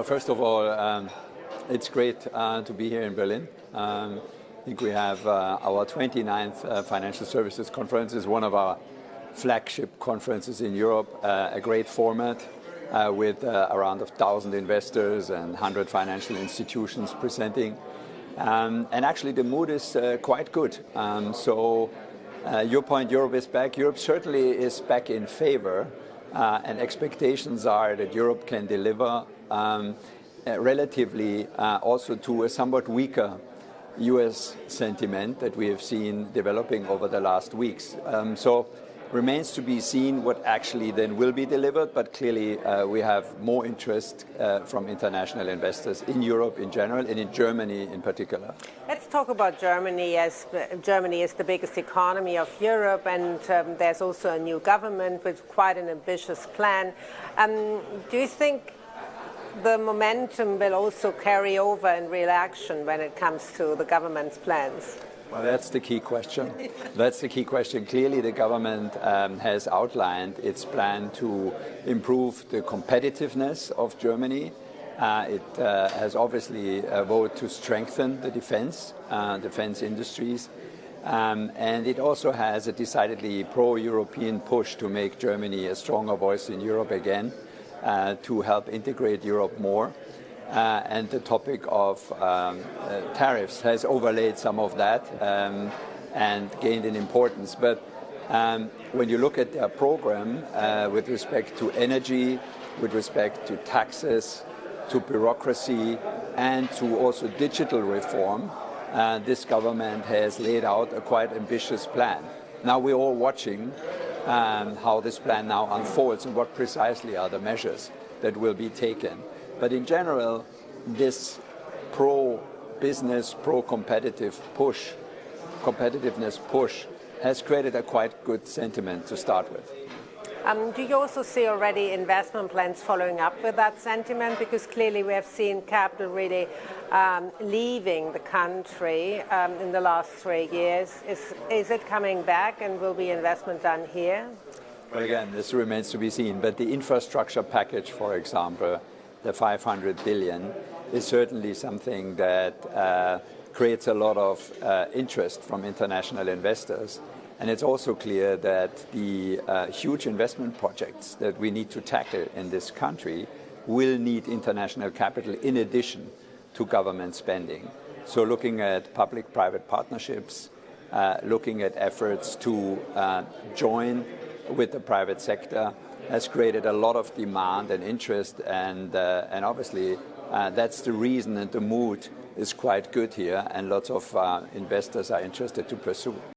Well, first of all, it's great to be here in Berlin. I think we have our 29th Financial Services Conference is one of our flagship conferences in Europe, a great format with around 1,000 investors and 100 financial institutions presenting. And actually the mood is quite good. So your point, Europe is back. Europe certainly is back in favor, and expectations are that Europe can deliver relatively also to a somewhat weaker US sentiment that we have seen developing over the last weeks. So remains to be seen what actually then will be delivered, but clearly we have more interest from international investors in Europe in general and in Germany in particular. Let's talk about Germany, as Germany is the biggest economy of Europe, and there's also a new government with quite an ambitious plan. Do you think the momentum will also carry over in real action when it comes to the government's plans? Well, that's the key question. That's the key question. Clearly, the government has outlined its plan to improve the competitiveness of Germany. It has obviously voted to strengthen the defense industries. And it also has a decidedly pro-European push to make Germany a stronger voice in Europe again, to help integrate Europe more. And the topic of tariffs has overlaid some of that and gained in importance. But when you look at their program with respect to energy, with respect to taxes, to bureaucracy, and to also digital reform, this government has laid out a quite ambitious plan. Now we're all watching how this plan now unfolds and what precisely are the measures that will be taken. But in general, this pro-business, pro-competitiveness push has created a quite good sentiment to start with. Do you also see already investment plans following up with that sentiment? Because clearly we have seen capital really leaving the country in the last 3 years. Is it coming back, and will be investment done here? Well, again, this remains to be seen. But the infrastructure package, for example, the 500 billion, is certainly something that creates a lot of interest from international investors. And it's also clear that the huge investment projects that we need to tackle in this country will need international capital in addition to government spending. So looking at public-private partnerships, looking at efforts to join with the private sector has created a lot of demand and interest, and obviously that's the reason, and the mood is quite good here, and lots of investors are interested to pursue.